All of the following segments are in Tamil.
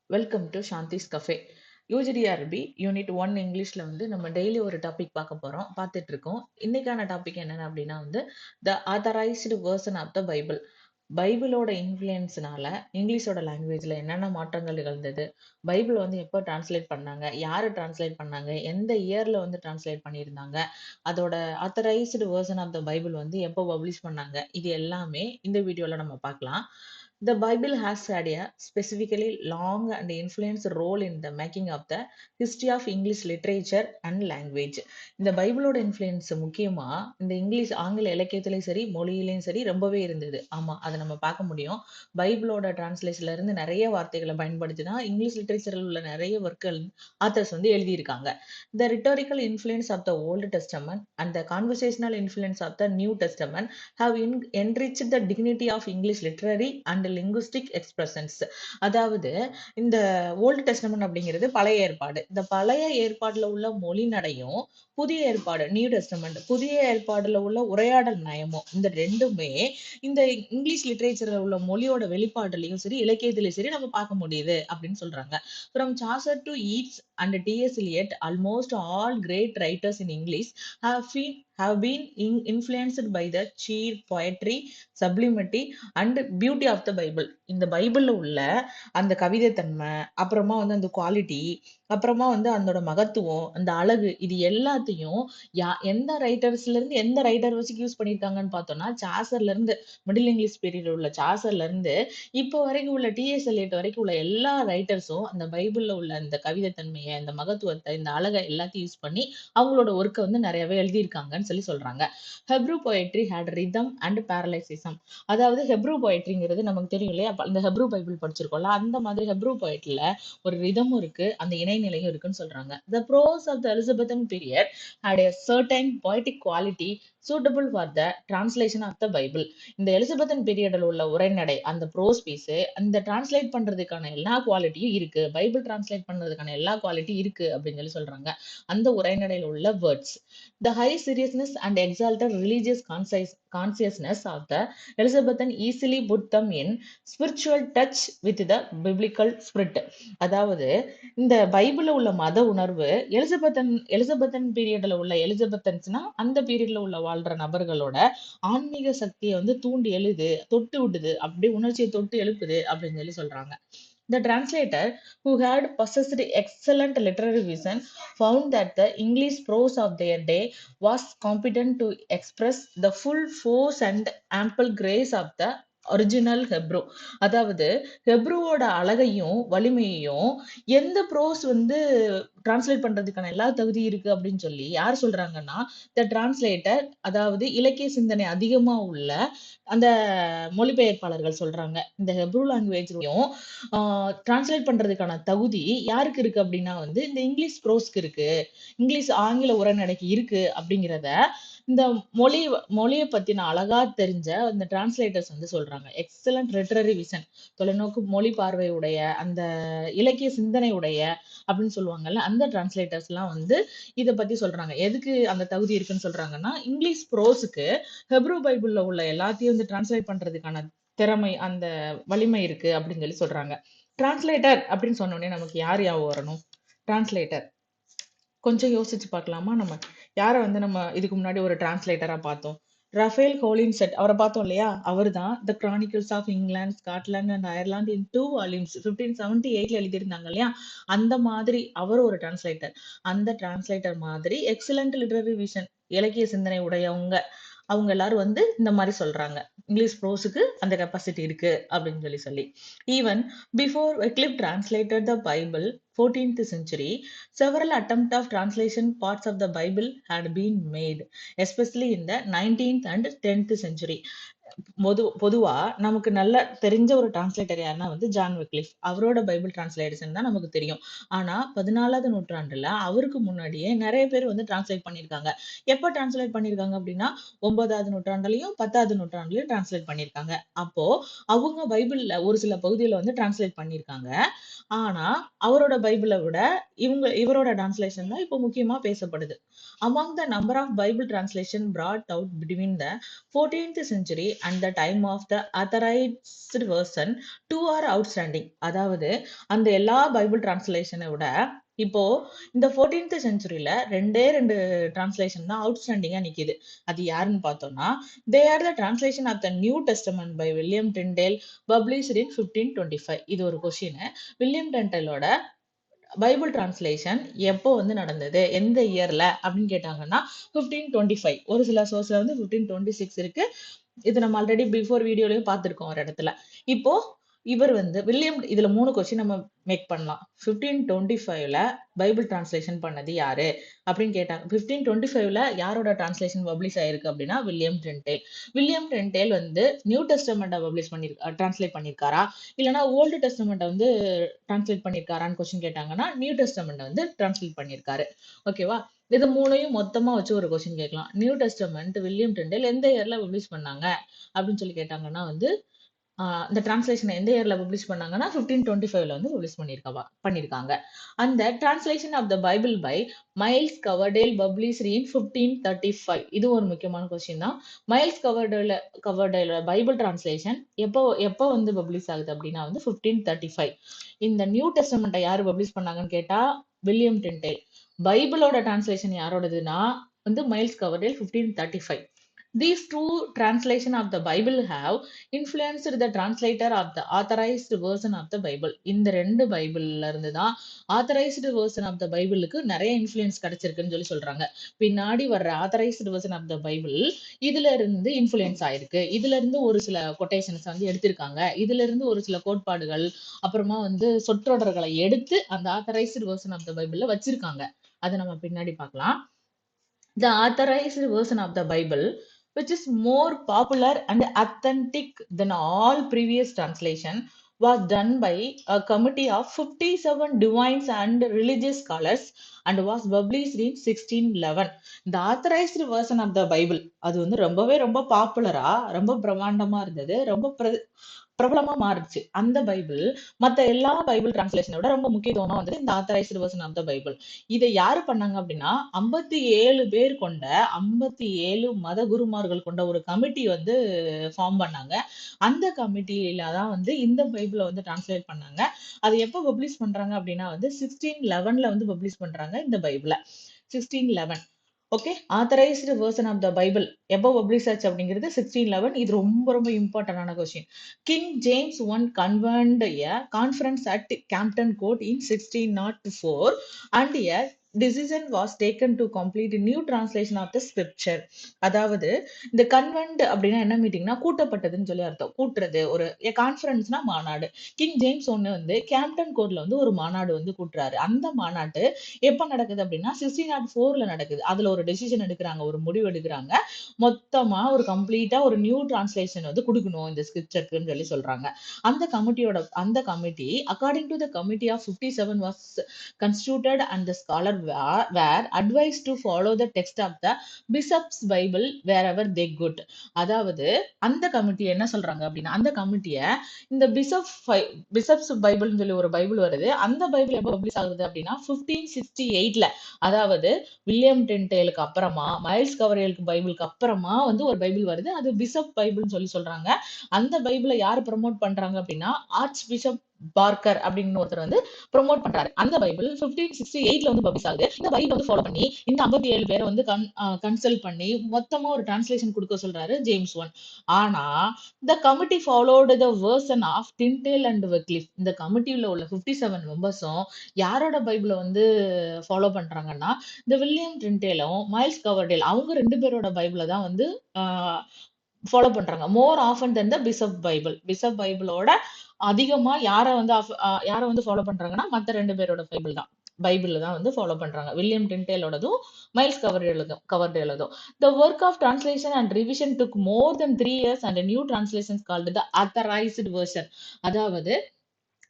Welcome to Shanthi's cafe. UGTRB unit 1 இங்கிலீஷ்ல வந்து நம்ம டெய்லி ஒரு டாபிக் பார்க்க போறோம், பார்த்துட்டு இருக்கோம். இன்னைக்கான டாபிக் என்னென்ன அப்படின்னா வந்து the authorised version of the Bible. பைபிளோட இன்ஃப்ளூயன்ஸ்னால இங்கிலீஷோட லாங்குவேஜ்ல என்னென்ன மாற்றங்கள் நிகழ்ந்தது, பைபிள் வந்து எப்போ டிரான்ஸ்லேட் பண்ணாங்க, யாரு டிரான்ஸ்லேட் பண்ணாங்க, எந்த இயர்ல வந்து டிரான்ஸ்லேட் பண்ணியிருந்தாங்க, அதோட authorized version of the Bible வந்து எப்போ பப்ளிஷ் பண்ணாங்க, இது எல்லாமே இந்த வீடியோல நம்ம பார்க்கலாம். The Bible has had a specifically long and influential role in the making of the history of English literature and language. இந்த பைபிளோட இன்ஃப்ளூயன்ஸ் முக்கியமா இந்த இங்கிலீஷ் ஆங்கில இலக்கியத்திலையும் சரி மொழியிலையும் சரி ரொம்பவே இருந்தது. ஆமா, அதை நம்ம பார்க்க முடியும். பைபிளோட டிரான்ஸ்லேஷன்ல இருந்து நிறைய வார்த்தைகளை பயன்படுத்தி தான் இங்கிலீஷ் லிட்ரேச்சரில் உள்ள நிறைய ஒர்க்குகள் ஆத்தர்ஸ் வந்து எழுதியிருக்காங்க. The rhetorical influence of the Old Testament and the conversational influence of the New Testament have enriched the dignity of English literary and linguistic expressions. அதாவது இந்த ஓல்டு டெஸ்டமென்ட் அப்படிங்கிறது பழைய ஏற்பாடு. இந்த பழைய ஏற்பாடுல உள்ள மொழி நடையும், புதிய ஏற்பாடு நியூ டெஸ்டமென்ட் புதிய ஏற்பாடுல உள்ள உரையாடல் நயமும், இந்த ரெண்டுமே இந்த இங்கிலீஷ் லிட்ரேச்சர்ல உள்ள மொழியோட வெளிப்பாடுலயும் சரி இலக்கியத்திலயும் சரி நம்ம பார்க்க முடியுது அப்படின்னு சொல்றாங்க. From Chaucer to Yeats and T.S. Eliot, almost all great writers in English have been influenced by the sheer poetry, sublimity and beauty of the Bible. இந்த பைபிள்ல உள்ள அந்த கவிதை தன்மை, அப்புறமா வந்து அந்த குவாலிட்டி, அப்புறமா வந்து அதோட மகத்துவம், அந்த அழகு, இது எல்லாத்தையும் எந்த ரைட்டர்ஸ்ல இருந்து எந்த ரைட்டர் வச்சு யூஸ் பண்ணியிருக்காங்கன்னு பார்த்தோம்னா, சாசர்ல இருந்து மிடில் இங்கிலீஷ் பீரியட் உள்ள சாசர்ல இருந்து இப்போ வரைக்கும் உள்ள டிஎஸ் எலியட் வரைக்கும் உள்ள எல்லா ரைட்டர்ஸும் அந்த பைபிள்ல உள்ள இந்த கவிதை தன்மையை, இந்த மகத்துவத்தை, இந்த அழகை எல்லாத்தையும் யூஸ் பண்ணி அவங்களோட ஒர்க்கை வந்து நிறையவே எழுதியிருக்காங்கன்னு சொல்றாங்க. Hebrew poetry had rhythm and பேரலைசிசம். அதாவது ஹெப்ரூ போயட்ரிங்கிறது நமக்கு தெரியும் இல்லையா? அந்த ஹெப்ரூ பைபிள் படிச்சிருக்கோம்ல, அந்த மாதிரி ஹெப்ரூ போயட்ரில ஒரு ரிதமும் இருக்கு, அந்த இணைநிலையும் இருக்குன்னு சொல்றாங்க. The prose of the Elizabethan period had a certain poetic quality suitable for the translation of the Bible. இந்த எலிசபெத்தன் பீரியட்ல உள்ள உரைநடை, அந்த ப்ரோஸ் பீஸ், அந்த டிரான்ஸ்லேட் பண்றதுக்கான எல்லா குவாலிட்டியும் இருக்கு, பைபிள் டிரான்ஸ்லேட் பண்றதுக்கான எல்லா குவாலிட்டி இருக்கு அப்படின்னு சொல்றாங்க. அந்த உரைநடையில உள்ள words, the high seriousness and exalted religious consciousness of the Elizabethan easily put them in spiritual touch with the biblical spirit. அதாவது இந்த பைபிள்ல உள்ள மத உணர்வு எலிசபெத்தன் பீரியட்ல உள்ள எலிசபெத்தன்ஸ்னா அந்த பீரியட்ல உள்ள வாழ்ற நபர்களோட ஆன்மீக சக்தியை வந்து தூண்டி தொட்டு விடுது, அப்படியே உணர்ச்சியை தொட்டு எழுப்புது அப்படின்னு சொல்றாங்க. The translator, who had possessed excellent literary vision, found that the English prose of their day was competent to express the full force and ample grace of the original Hebrew. அதாவது ஹெப்ரூவோட அழகையும் வலிமையையும் எந்த ப்ரோஸ் வந்து டிரான்ஸ்லேட் பண்றதுக்கான எல்லா தகுதி இருக்கு அப்படின்னு சொல்லி யார் சொல்றாங்கன்னா, த டிரான்ஸ்லேட்டர், அதாவது இலக்கிய சிந்தனை அதிகமா உள்ள அந்த மொழிபெயர்ப்பாளர்கள் சொல்றாங்க. இந்த ஹெப்ரூ லாங்குவேஜ்லயும் டிரான்ஸ்லேட் பண்றதுக்கான தகுதி யாருக்கு இருக்கு அப்படின்னா வந்து இந்த இங்கிலீஷ் ப்ரோஸ்க்கு இருக்கு, இங்கிலீஷ் ஆங்கில உரைநடைக்கு இருக்கு அப்படிங்கிறத இந்த மொழியை பத்தின அழகா தெரிஞ்ச அந்த டிரான்ஸ்லேட்டர்ஸ் வந்து சொல்றாங்க. எக்ஸலண்ட் லிட்டரரி விஷன், தொலைநோக்கு மொழி பார்வையுடைய, அந்த இலக்கிய சிந்தனை உடைய அப்படின்னு சொல்லுவாங்கல்ல, அந்த டிரான்ஸ்லேட்டர்ஸ் எல்லாம் வந்து இத பத்தி சொல்றாங்க. எதுக்கு அந்த தகுதி இருக்குன்னு சொல்றாங்கன்னா, இங்கிலீஷ் ப்ரோஸுக்கு ஹெப்ரூ பைபிள்ல உள்ள எல்லாத்தையும் வந்து டிரான்ஸ்லேட் பண்றதுக்கான திறமை, அந்த வலிமை இருக்கு அப்படின்னு சொல்றாங்க. டிரான்ஸ்லேட்டர் அப்படின்னு சொன்ன உடனே நமக்கு யார் ஞாபகம் வரணும்? டிரான்ஸ்லேட்டர் கொஞ்சம் யோசிச்சு பார்க்கலாமா? நம்ம யாரை வந்து நம்ம இதுக்கு முன்னாடி ஒரு டிரான்ஸ்லேட்டரா பார்த்தோம்? ரஃபேல் ஹோலின்செட், அவரை பார்த்தோம் இல்லையா? அவர் தான் the Chronicles of England, Scotland and Ireland in 2 volumes 1578 எழுதியிருந்தாங்க இல்லையா? அந்த மாதிரி அவர் ஒரு டிரான்ஸ்லேட்டர். அந்த டிரான்ஸ்லேட்டர் மாதிரி எக்ஸலண்ட் லிட்டரரி விஷன், இலக்கிய சிந்தனை உடையவங்க, அவங்க எல்லாரும் வந்து இந்த மாதிரி சொல்றாங்க. இங்கிலீஷ் ப்ரோஸுக்கு அந்த கெப்பாசிட்டி இருக்கு அப்படின்னு சொல்லி even before Wycliffe translated the Bible 14th century, several attempts of translation parts of the Bible had been made, especially in the 19th and 10th century. பொதுவா நமக்கு நல்லா தெரிஞ்ச ஒரு டிரான்ஸ்லேட்டர் யாருன்னா வந்து ஜான் விக்லிஃப். அவரோட பைபிள் டிரான்ஸ்லேஷன் தான் நமக்கு தெரியும். ஆனா 14வது நூற்றாண்டுல அவருக்கு முன்னாடியே நிறைய பேர் வந்து டிரான்ஸ்லேட் பண்ணியிருக்காங்க. எப்ப டிரான்ஸ்லேட் பண்ணியிருக்காங்க அப்படின்னா 9வது நூற்றாண்டுலயும் 10வது நூற்றாண்டுலயும் டிரான்ஸ்லேட் பண்ணியிருக்காங்க. அப்போ அவங்க பைபிள்ல ஒரு சில பகுதிகளை வந்து டிரான்ஸ்லேட் பண்ணியிருக்காங்க. ஆனா அவரோட பைபிளை விட இவரோட டிரான்ஸ்லேஷன் தான் இப்போ முக்கியமா பேசப்படுது. Among the number of Bible translation brought out between the 14th century and the time of the authorized version, two are outstanding. அதாவது அந்த எல்லா பைபிள் டிரான்ஸ்லேஷனை விட இப்போ இந்த 14th செஞ்சுரியில ரெண்டு டிரான்ஸ்லேஷன் தான் அவுட்ஸ்டாண்டிங்கா நிக்குது. அது யாருன்னு பார்த்தோம்னா, they are the translation of the New Testament by William Tyndale, published in 1525. இது ஒரு கொஸ்டின். வில்லியம் டெண்டலோட பைபிள் டிரான்ஸ்லேஷன் எப்போ வந்து நடந்தது, எந்த இயர்ல அப்படின்னு கேட்டாங்கன்னா 1525. ஒரு சில சோர்ஸ்ல வந்து 1526 இருக்கு. இது நம்ம ஆல்ரெடி பிஃபோர் வீடியோலயும் பார்த்திருக்கோம் ஒரு இடத்துல. இப்போ இவர் வந்து வில்லியம், இதுல 3 கொஸ்டின் நம்ம மேக் பண்ணலாம். 1525ல பைபிள் டிரான்ஸ்லேஷன் பண்ணது யாரு அப்படின்னு கேட்டாங்க. 1525ல யாரோட டிரான்ஸ்லேஷன் பப்ளிஷ் ஆயிருக்கு அப்படின்னா வில்லியம் டென்டேல். வில்லியம் டென்டேல் வந்து நியூ டெஸ்டமெண்ட்டை பப்ளிஷ் டிரான்ஸ்லேட் பண்ணிருக்காரா, இல்லைன்னா ஓல்டு டெஸ்டமெண்ட்டை வந்து டிரான்ஸ்லேட் பண்ணிருக்காரான்னு கொஸ்டின் கேட்டாங்கன்னா நியூ டெஸ்டமெண்ட்டை வந்து டிரான்ஸ்லேட் பண்ணிருக்காரு. ஓகேவா? இது மூணையும் மொத்தமா வச்சு ஒரு கொஸ்டின் கேட்கலாம். நியூ டெஸ்டமெண்ட் வில்லியம் டெண்டேல் எந்த இயர்ல பப்ளிஷ் பண்ணாங்க அப்படின்னு சொல்லி கேட்டாங்கன்னா வந்து இந்த டிரான்ஸ்லேஷன் எந்த இயர்ல பப்ளிஷ் பண்ணாங்கன்னா 1525ல வந்து பப்ளிஷ் பண்ணிருக்காங்க. அந்த translation of the Bible by Miles Coverdale published in 1535. இது ஒரு முக்கியமான கொஸ்டின் தான். மைல்ஸ் கவர்டேல் பைபிள் டிரான்ஸ்லேஷன் எப்போ வந்து பப்ளிஷ் ஆகுது அப்படின்னா வந்து 1535. இந்த நியூ டெஸ்டமெண்ட்டை யாரு பப்ளிஷ் பண்ணாங்கன்னு கேட்டா வில்லியம் டென்டேல். பைபிளோட டிரான்ஸ்லேஷன் யாரோடதுன்னா வந்து miles கவர்டேல் 1535. These two translation of the Bible have influenced the translator of the authorized version of the Bible. இந்த ரெண்டு பைபிள்ல இருந்து தான் authorized version of the பைபிளுக்கு நிறைய இன்ஃப்ளூயன்ஸ் கிடைச்சிருக்குன்னு சொல்லி சொல்றாங்க. பின்னாடி வர்ற authorized version of the Bible இதுல இருந்து இன்ஃப்ளூயன்ஸ் ஆயிருக்கு. இதுல இருந்து ஒரு சில கொட்டேஷன்ஸ் வந்து எடுத்திருக்காங்க. இதுல இருந்து ஒரு சில கோட்பாடுகள், அப்புறமா வந்து சொற்றொடர்களை எடுத்து அந்த authorized version of the பைபிள்ல வச்சிருக்காங்க. அதை நம்ம பின்னாடி பார்க்கலாம். The authorized version of the Bible, which is more popular and authentic than all previous translation, was done by a committee of 57 divines and religious scholars and was published in 1611. The authorized version of the Bible அது வந்து ரொம்ப பாப்புலரா, ரொம்ப பிரமாண்டமா இருந்தது, ரொம்ப பிரபலமா மாறுச்சு. அந்த பைபிள் மத்த எல்லா பைபிள் டிரான்ஸ்லேஷனை விட ரொம்ப முக்கியத்துவமா வந்தது இந்த authorized version of the Bible. இதை யாரு பண்ணாங்க அப்படின்னா 57 பேர் கொண்ட 57 மத குருமார்கள் கொண்ட ஒரு கமிட்டி வந்து ஃபார்ம் பண்ணாங்க. அந்த கமிட்டியில தான் வந்து இந்த பைபிளை வந்து டிரான்ஸ்லேட் பண்ணாங்க. அது எப்போ பப்ளிஷ் பண்றாங்க அப்படின்னா வந்து 1611ல வந்து பப்ளிஷ் பண்றாங்க இந்த பைபிளை. 1611. Okay, authorised version of the Bible எப்போ பப்ளிஷ் ஆச்சு அப்படிங்கிறது 1611. இது ரொம்ப இம்பார்ட்டன்டான question. King James one convened a conference at Hampton Court in 1604 and a decision was taken to complete a new translation of the scripture. அதாவது இந்த கன்வென்ட் அப்படின்னா என்ன மீட்டிங்னா கூட்டப்பட்டதுன்னு சொல்லி அர்த்தம். கூட்டுறது, ஒரு கான்ஃபரன்ஸ்னா மாநாடு. கிங் ஜேம்ஸ் ஒன்னு வந்து கேம்ப்டன் கோர்ட்ல வந்து ஒரு மாநாடு வந்து கூட்டுறாரு. அந்த மாநாட்டு எப்ப நடக்குது அப்படின்னா 1604ல நடக்குது. அதுல ஒரு டெசிஷன் எடுக்கிறாங்க, ஒரு முடிவு எடுக்கிறாங்க. மொத்தமா ஒரு கம்ப்ளீட்டா ஒரு நியூ டிரான்ஸ்லேஷன் வந்து கொடுக்கணும் இந்த ஸ்கிரிப்சருக்குன்னு சொல்லி சொல்றாங்க. அந்த committee according to the committee of 57 was constituted and the scholar were advised to follow the text of the bishop's bible wherever they could. அதாவது அந்த கமிட்டி என்ன சொல்றாங்க அப்படின்னா, அந்த கமிட்டிய இந்த பிஷப்ஸ் பைபிள்னு சொல்லி ஒரு பைபிள் வருது. அந்த பைபிள் எப்போ பப்ளிஷ் ஆகுது அப்படின்னா 1568ல. அதாவது வில்லியம் டென்டேலுக்கு அப்புறமா, மைல்ஸ் கவர்டேலுக்கு பைபிளுக்கு அப்புறமா வந்து ஒரு பைபிள் வருது. அது பிஷப் பைபிள்னு சொல்லி சொல்றாங்க. அந்த பைபிளை யாரு ப்ரமோட் பண்றாங்க அப்படின்னா ஆர்ச் பிஷப் பார்க்கர் அப்படின்னு ஒருத்தர் வந்து ப்ரொமோட் பண்றாரு. அந்த பைபிள் 1568ல வந்து பப்ளிஷ் ஆகுது. இந்த பைபிள் வந்து ஃபாலோ பண்ணி இந்த 57 பேரை வந்து கன்சல்ட் பண்ணி மொத்தமா ஒரு டிரான்ஸ்லேஷன் கொடுக்க சொல்றாரு ஜேம்ஸ் ஒன். ஆனா the committee followed the version of Tyndale and Wycliffe. இந்த கமிட்டியில உள்ள 57 மெம்பர்ஸும் யாரோட பைபிளை வந்து ஃபாலோ பண்றாங்கன்னா இந்த வில்லியம் டிண்டேலும் மைல்ஸ் கவர்டேல் அவங்க 2 பேரோட பைபிளை தான் வந்து ஃபாலோ பண்றாங்க. More often than the Bishop Bible. Bishop பைபிளோட அதிகமா யாரை வந்து ஃபாலோ பண்றாங்கன்னா மத்த 2 பேரோட பைபிள் தான் வந்து ஃபாலோ பண்றாங்க. வில்லியம் டிண்டேலோடதும் மைல்ஸ் கவர்டேலதும். The work of translation and revision took more than 3 years and a new translation called the authorized version. அதாவது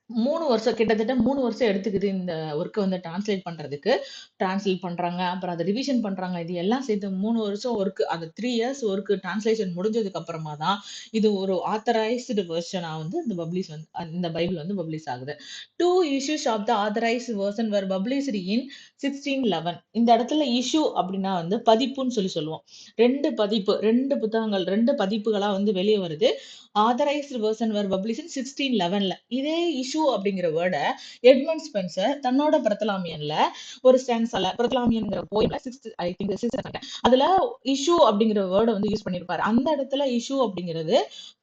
3 வருஷம் கிட்டத்தட்ட 3 வருஷம் எடுத்துக்குது இந்த ஒர்க்க வந்து டிரான்ஸ்லேட் பண்றதுக்கு. டிரான்ஸ்லேட் பண்றாங்க. அப்புறம் அத ரிவிஷன் பண்றாங்க. இது எல்லாம் சேர்த்து 3 வருஷம் ஒர்க். அது 3 இயர்ஸ் ஒர்க் டிரான்ஸ்லேஷன் முடிஞ்சதுக்கு அப்புறமா தான், இது ஒரு ஆத்தரைஸ்டு வெர்ஷனா வந்து இந்த பப்ளிஷ் வந்து இந்த பைபிள் வந்து பப்ளிஷ் ஆகுது. 2 issues of the authorised version were published in 1611. இந்த இடத்துல இஷ்யூ அப்படின்னா வந்து பதிப்புன்னு சொல்லுவோம். 2 பதிப்பு, 2 புத்தகங்கள், 2 பதிப்புகளா வந்து வெளிய வருது. Authorised version were published in 1611ல. இதே இஷ்யூ அப்படிங்கிற வேர்ட எட்மண்ட் ஸ்பென்சர் தன்னோட பிரத்தலாமியன்ல ஒரு ஸ்டான்ஸால பிரத்தலாமியன்ங்கிற போயம்ல ஐ திங்க் அதுல இஷ்யூ அப்படிங்கிற வேர்டை வந்து யூஸ் பண்ணியிருப்பாரு. அந்த இடத்துல இஷ்யூ அப்படிங்கிறது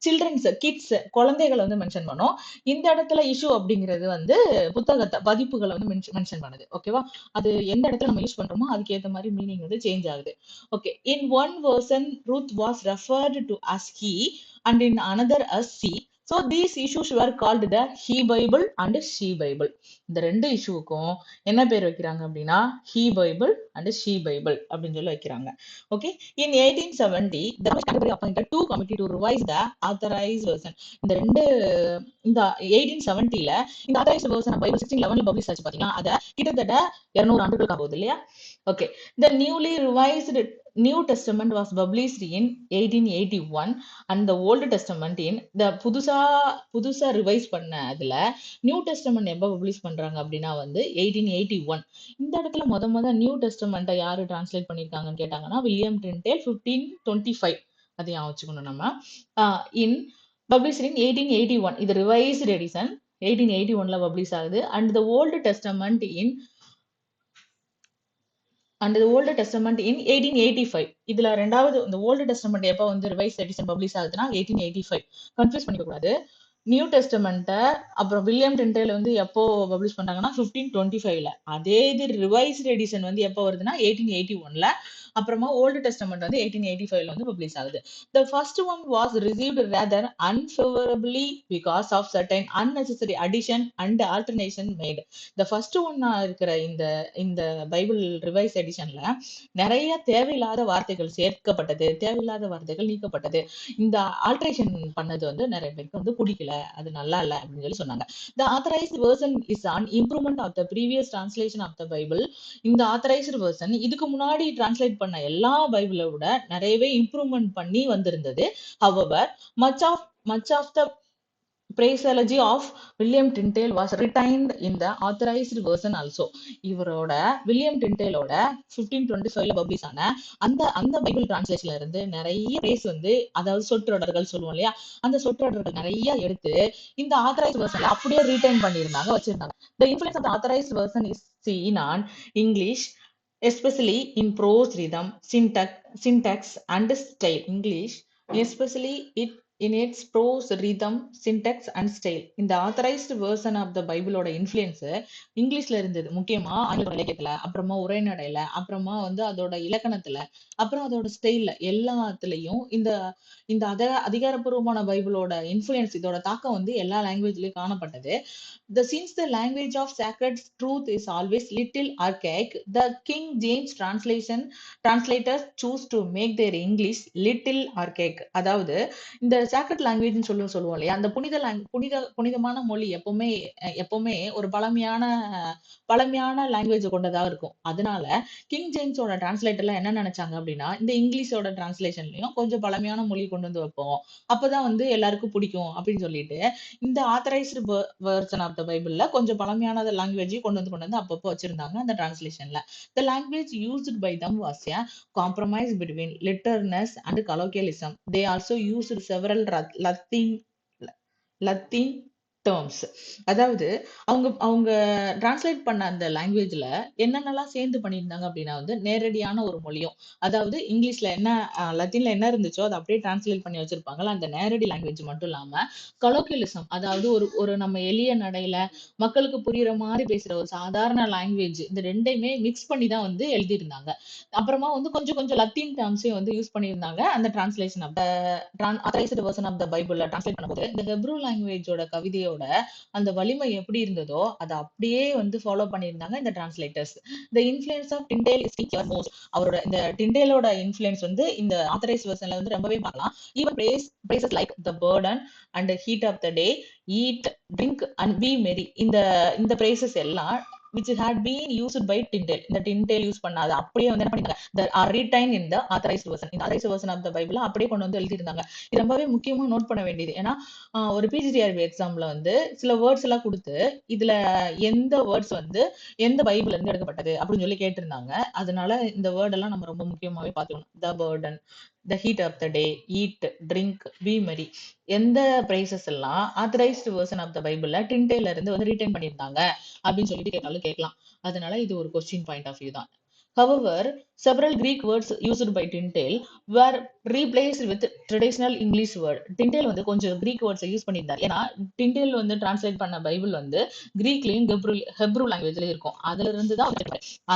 சில்ட்ரன்ஸ் கிட்ஸ் குழந்தைகளை வந்து மென்ஷன் பண்ணும். இந்த இடத்துல இஷ்யூ அப்படிங்கிறது வந்து புத்தகத்தை பதிப்புகளை வந்து மென்ஷன் பண்ணுது. ஓகேவா? அது எந்த இடத்துல நம்ம யூஸ் பண்றோமோ அதுக்கு ஏத்த மாதிரி மீனிங் வந்து சேஞ்ச் ஆகுது. Okay, in one version Ruth was referred to as he and in another as she. So these issues were called the He Bible and She Bible. இந்த ரெண்டு இஷ்யூக்கும் என்ன பேர் வைக்கிறாங்க அப்படின்னா He Bible and She Bible அப்படின்னு சொல்லி வைக்கிறாங்க. Okay, in 1870 the Canterbury appointed two committee to revise the authorized version. இந்த ரெண்டு இந்த 1870ல இந்த authorized version பைபிள் 1611 பப்ளிஷ் ஆச்சு பாத்தீங்களா? அத கிட்டத்தட்ட 200 ஆண்டுகளுக்கு ஆகுது இல்லையா? Okay, the newly revised New Testament was published in 1881 and the Old Testament in the புதுசா ரிவைஸ் பண்ண அதுல நியூ டெஸ்டமெண்ட் எப்ப பப்ளிஷ் பண்றாங்க அப்படின்னா வந்து 1881. இந்த இடத்துல முத நியூ டெஸ்டமெண்ட்டை யாரு டிரான்ஸ்லேட் பண்ணிருக்காங்கன்னு கேட்டாங்கன்னா வில்லியம் டிண்டேல் 1525. அதை ஞாபகம் வச்சுக்கணும் நம்ம. இன் பப்ளிஷ்ட் இன் 1881. இது ரிவைஸ்டு எடிஷன் 1881ல பப்ளிஷ் ஆகுது. And the old testament in and the Old Testament in 1885. இதுல ரெண்டாவது இந்த ஓல்டு டெஸ்டமெண்ட் எப்ப வந்து ரிவைஸ் எடிஷன் பப்ளிஷ் ஆகுதுன்னா 1885. கன்ஃபியூஸ் பண்ணிக்க கூடாது. நியூ டெஸ்டமெண்ட்டை அப்புறம் வில்லியம் டிண்டேல் வந்து எப்போ பப்ளிஷ் பண்றாங்கன்னா 1525ல. அதே இது ரிவைஸ்டு எடிஷன் வந்து எப்போ வருதுன்னா 1881ல. அப்புறமா ஓல்டு டெஸ்டமெண்ட் வந்து 1885ல வந்து பப்ளிஷ் ஆகுது. The first one was received rather unfavorably because of certain unnecessary addition and alternation made. The first one இருக்கிற இந்த இந்த பைபிள் ரிவைஸ் எடிஷன்ல நிறைய தேவையில்லாத வார்த்தைகள் சேர்க்கப்பட்டது, தேவையில்லாத வார்த்தைகள் நீக்கப்பட்டது. இந்த ஆல்ட்ரேஷன் பண்ணது வந்து நிறைய பேருக்கு வந்து பிடிக்கல, அது நல்லா இல்ல அப்படின்னு சொல்லி சொன்னாங்க. The authorized version is an improvement of the previous translation of the Bible. இந்த authorized version இதுக்கு முன்னாடி டிரான்ஸ்லேட் பண்ண எல்லா பைபிளை விட நிறையவே இம்ப்ரூவ்மெண்ட் பண்ணி வந்திருந்தது. However, much of the phraseology of William Tyndale was retained in the authorized version also. இவரோட வில்லியம் டிண்டேலோட 1525ல பப்ளிஷ் ஆன அந்த அந்த பைபிள் டிரான்ஸ்லேஷன்ல இருந்து நிறைய பேஸ் வந்து அதாவது சொற்றொடர்கள் சொல்லுவோம் இல்லையா, அந்த சொற்றொடர்கள் நிறைய எடுத்து இந்த ஆத்தரைஸ்ட் வெர்ஷன்ல அப்படியே ரீடைன் பண்ணியிருந்தாங்க, வச்சிருந்தாங்க. The influence of the authorized version is seen on English, especially in prose rhythm, syntax and style. English, especially in its prose rhythm, syntax and style. இந்த authorized version of the பைபிளோட இன்ஃப்ளூயன்ஸ் இங்கிலீஷ்ல இருந்தது. முக்கியமா ஆங்கில இலக்கியத்துல, அப்புறமா உரைநடையில, அப்புறமா வந்து அதோட இலக்கணத்துல, அப்புறம் அதோட ஸ்டைல்ல எல்லாத்துலயும் இந்த இந்த அதிகாரப்பூர்வமான பைபிளோட இன்ஃப்ளூயன்ஸ், இதோட தாக்கம் வந்து எல்லா லாங்குவேஜ்லயும் காணப்பட்டது. Since the language of sacred truth is always little archaic, the King James translators choose to make their English little archaic. அதாவது இந்த sacred language சொல்லுவோம் இல்லையா, அந்த புனிதமான மொழி எப்பவுமே ஒரு பழமையான லாங்குவேஜ் கொண்டதா இருக்கும். அதனால கிங் ஜேம்ஸோட டிரான்ஸ்லேட்டர்ல என்ன நினைச்சாங்க அப்படின்னா, இந்த இங்கிலீஷோட டிரான்ஸ்லேஷன்லயும் கொஞ்சம் பழமையான மொழி கொண்டு வந்து வைப்போம், அப்பதான் வந்து எல்லாருக்கும் பிடிக்கும் அப்படின்னு சொல்லிட்டு இந்த ஆத்தரைஸ்டு வெர்ஷன் ஆஃப் த பைபிள்ல கொஞ்சம் பழமையான லாங்குவேஜ் கொண்டு வந்து அப்பப்போ வச்சிருந்தாங்க அந்த டிரான்ஸ்லேஷன்ல. The language used by them was a compromise between literalness and colloquialism. They also used several Latin terms. அதாவது அவங்க டிரான்ஸ்லேட் பண்ண அந்த லாங்குவேஜ்ல என்னென்னலாம் சேர்ந்து பண்ணியிருந்தாங்க அப்படின்னா வந்து நேரடியான ஒரு மொழியும், அதாவது இங்கிலீஷ்ல என்ன லத்தீன்ல என்ன இருந்துச்சோ அதை அப்படியே டிரான்ஸ்லேட் பண்ணி வச்சிருப்பாங்கல்ல, அந்த நேரடி லாங்குவேஜ் மட்டும் இல்லாம கொலோக்கியலிசம், அதாவது ஒரு நம்ம எளிய நடையில மக்களுக்கு புரியுற மாதிரி பேசுற ஒரு சாதாரண லாங்குவேஜ், இந்த ரெண்டையுமே மிக்ஸ் பண்ணி தான் வந்து எழுதியிருந்தாங்க. அப்புறமா வந்து கொஞ்சம் லத்தீன் டேர்ம்ஸையும் வந்து யூஸ் பண்ணியிருந்தாங்க அந்த translation of the authorized version of the பைபிள்ல டிரான்ஸ்லேட் பண்ணும்போது. இந்த ஹெப்ரூ லாங்குவேஜோட கவிதையோட மொழியோட அந்த வலிமை எப்படி இருந்ததோ அதை அப்படியே வந்து ஃபாலோ பண்ணியிருந்தாங்க இந்த translators. The influence of Tyndale is most. அவரோட இந்த டிண்டேலோட இன்ஃப்ளூயன்ஸ் வந்து இந்த ஆத்தரைஸ் வெர்ஷன்ல வந்து ரொம்பவே பார்க்கலாம். Even phrases like the burden and heat of the day, eat, drink and be merry, இந்த இந்த பிரேசஸ் எல்லாம் which had been used by Tyndale. இந்த Tyndale யூஸ் பண்ணாது அப்படியே வந்து என்ன பண்ணிருக்காங்க, the are retained in the authorized version. இந்த authorized version of the Bible அப்படியே கொண்டு வந்து எழுதியிருந்தாங்க. இது ரொம்பவே முக்கியமா நோட் பண்ண வேண்டியது. ஏன்னா ஒரு பிஜிடிஆர்பி எக்ஸாம்ல வந்து சில வேர்ட்ஸ் எல்லாம் கொடுத்து இதுல எந்த வேர்ட்ஸ் வந்து எந்த பைபிள்ல இருந்து எடுக்கப்பட்டது அப்படின்னு சொல்லி கேட்டிருந்தாங்க. அதனால இந்த வேர்ட் எல்லாம் நம்ம ரொம்ப முக்கியமாவே பார்த்துக்கணும். The burden, the heat of the day, eat, drink, be merry, எந்த பிரைசஸ் எல்லாம் ஆத்தரைஸ்டு வெர்ஷன் ஆஃப் த பைபிள்ல டிண்டேல இருந்து வந்து ரீடைன் பண்ணியிருந்தாங்க அப்படின்னு சொல்லிட்டு கேட்டாலும் கேட்கலாம். அதனால இது ஒரு கொஸ்டின் பாயிண்ட் ஆஃப் வியூ தான். However, several Greek words used by Tyndale were replaced with traditional English word. Tyndale வந்து கொஞ்சம் Greek words யூஸ் பண்ணியிருந்தார். ஏன்னா Tyndale வந்து டிரான்ஸ்லேட் பண்ண பைபிள் வந்து கிரீக்லயும் ஹெப்ரூ லாங்குவேஜ்லயும் இருக்கும். அதுல இருந்து தான்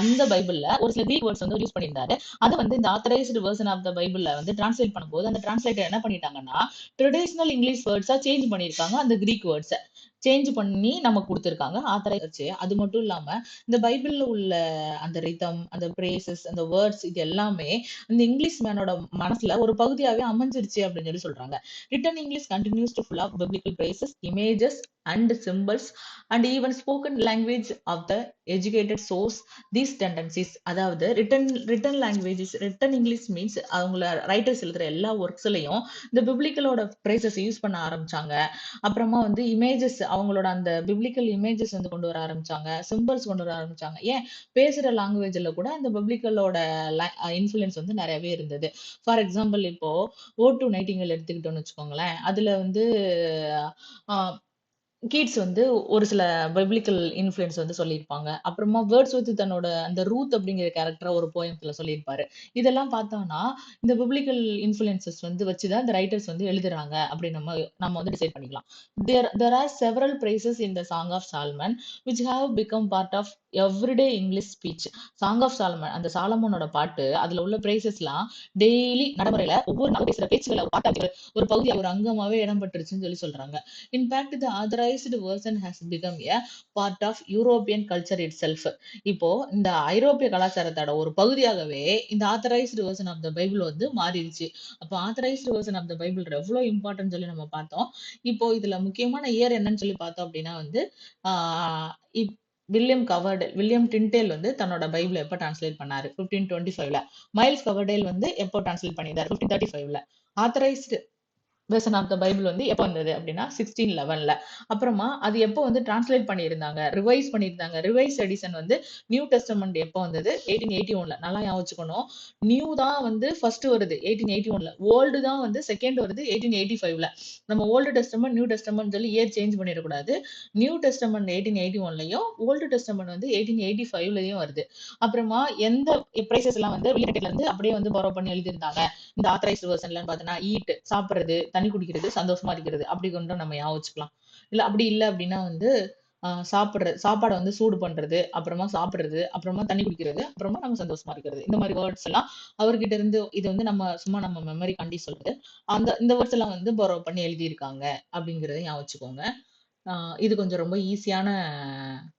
அந்த பைபிள்ல ஒரு சில Greek words வந்து யூஸ் பண்ணியிருந்தாரு. அதை வந்து இந்த ஆத்தரைஸ்டு வெர்ஷன் ஆஃப் த பைபிள்ல வந்து டிரான்ஸ்லேட் பண்ணும்போது அந்த டிரான்ஸ்லேட்டர் என்ன பண்ணிட்டாங்கன்னா ட்ரெடிஷனல் இங்கிலீஷ் வேர்ட்ஸா சேஞ்ச் பண்ணியிருக்காங்க. அந்த கிரீக் வேர்ட்ஸை சேஞ்ச் பண்ணி நமக்கு கொடுத்துருக்காங்க ஆத்தரைஸ். அது மட்டும் இல்லாம இந்த பைபிள்ல உள்ள அந்த ரிதம், அந்த பிரேசஸ், அந்த வேர்ட்ஸ், இது எல்லாமே இந்த இங்கிலீஷ் மேனோட மனசுல ஒரு பகுதியாவே அமைஞ்சிருச்சு அப்படின்னு சொல்லி சொல்றாங்க. Written English continues to full of biblical phrases, images and symbols and even spoken language of the educated source these tendencies. அதாவது written languages, written English means அவங்கள ரைட்டர்ஸ் எழுதுற எல்லா ஒர்க்ஸ்லயும் இந்த பிப்ளிக்கலோட பிரேசஸ் யூஸ் பண்ண ஆரம்பிச்சாங்க. அப்புறமா வந்து இமேஜஸ், அவங்களோட அந்த பிப்ளிக்கல் இமேஜஸ் வந்து கொண்டு வர ஆரம்பிச்சாங்க, சிம்பிள்ஸ் கொண்டு வர ஆரம்பிச்சாங்க. ஏன் பேசுற லாங்குவேஜ்ல கூட அந்த பிப்ளிக்கலோட இன்ஃப்ளூயன்ஸ் வந்து நிறையவே இருந்தது. ஃபார் எக்ஸாம்பிள் இப்போ ஓ2 நைட்டிங்கல் எடுத்துக்கிட்டோம்னு வச்சுக்கோங்களேன். அதுல வந்து கீட்ஸ் வந்து ஒரு சில பிப்ளிக்கல் இன்ஃப்ளூயன்ஸ் வந்து சொல்லியிருப்பாங்க. அப்புறமா வேர்ட்ஸ்வொர்த் தன்னோட அந்த ரூத் அப்படிங்கிற கேரக்டரை ஒரு போயம்ல சொல்லியிருப்பாரு. இதெல்லாம் பார்த்தோம்னா இந்த பிப்ளிக்கல் இன்ஃப்ளூயன்சஸ் வந்து வச்சுதான் இந்த ரைட்டர்ஸ் வந்து எழுதுறாங்க அப்படின்னு நம்ம வந்து டிசைட் பண்ணிக்கலாம். There are several phrases in the Song of Solomon which have become part of everyday English speech. Song of Solomon, அந்த சாலமோனோட பாட்டு, அதுல உள்ள பிரேசஸ்லாம் டெய்லி நடைமுறையில ஒவ்வொரு நாளும் பேசுற பேச்சுக்களை ஒரு பாட்டு, ஒரு பகுதியா, ஒரு அங்கமாவே இடம்பெற்றுச்சுன்னு சொல்லி சொல்றாங்க. In fact the authorised version has become a part of European culture itself. இப்போ இந்த ஐரோப்பிய கலாச்சாரத்தோட ஒரு பகுதியாகவே இந்த authorized version of the Bible வந்து மாறிடுச்சு. அப்போ authorized version of the Bible எவ்வளவு இம்பார்ட்டன்ட் சொல்லி நம்ம பார்த்தோம். இப்போ இதுல முக்கியமான இயர் என்னன்னு சொல்லி பார்த்தோம் அப்படின்னா வந்து ஆஹ் வில்லியம் டிண்டேல் வந்து தன்னோட பைபிளை எப்ப டிரான்ஸ்லேட் பண்ணாரு? 1525ல. மைல்ஸ் கவர்டேல் வந்து எப்போ டிரான்ஸ்லேட் பண்ணியிருந்தாரு? 1535ல. Authorised version of the Bible வந்து எப்போ வந்தது அப்படின்னா 1611ல. அப்புறமா அது எப்போ வந்து டிரான்ஸ்லேட் பண்ணியிருந்தாங்க, ரிவைஸ் பண்ணியிருந்தாங்க. ரிவைஸ் எடிஷன் வந்து நியூ டெஸ்டமெண்ட் எப்போ வந்தது? 1881ல. நல்லா ஞாபகம் வச்சுக்கணும். நியூ தான் வந்து ஃபர்ஸ்ட் வருது 1881ல, ஓல்டு தான் வந்து செகண்ட் வருது 1885ல. நம்ம ஓல்டு டெஸ்டமெண்ட் நியூ டெஸ்டமெண்ட் சொல்லி இயர் சேஞ்ச் பண்ணிடக்கூடாது. நியூ டெஸ்டமெண்ட் 1881லயும் ஓல்டு டெஸ்டமெண்ட் வந்து 1885லயும் வருது. அப்புறமா எந்த பிரைசஸ் எல்லாம் வந்து வெளியிடல இருந்து அப்படியே வந்து borrow பண்ணி எழுதியிருந்தாங்க இந்த ஆத்தரைஸ்டு வெர்ஷன்ல பார்த்தோன்னா, ஈட், சாப்பிடுறது, தண்ணி குடிக்கிறது, சந்தோஷமா இருக்கிறது, அப்படி கொண்டு நம்ம ஞாபகம் வச்சுக்கலாம். இல்ல அப்படி இல்ல அப்படின்னா வந்து சாப்பாடை வந்து சூடு பண்றது, அப்புறமா சாப்பிடுறது, அப்புறமா தண்ணி குடிக்கிறது, அப்புறமா நம்ம சந்தோஷமா இருக்கிறது. இந்த மாதிரி வேர்ட்ஸ் எல்லாம் அவர்கிட்ட இருந்து இது வந்து நம்ம சும்மா நம்ம மெமரி காண்டி சொல்றது. இந்த வேர்ட்ஸ் எல்லாம் வந்து borrow பண்ணி எழுதியிருக்காங்க அப்படிங்கறத ஞாபகம் வச்சுக்கோங்க. இது கொஞ்சம் ரொம்ப ஈஸியான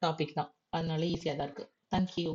டாபிக் தான். அதனால ஈஸியா தான் இருக்கு. தேங்க்யூ.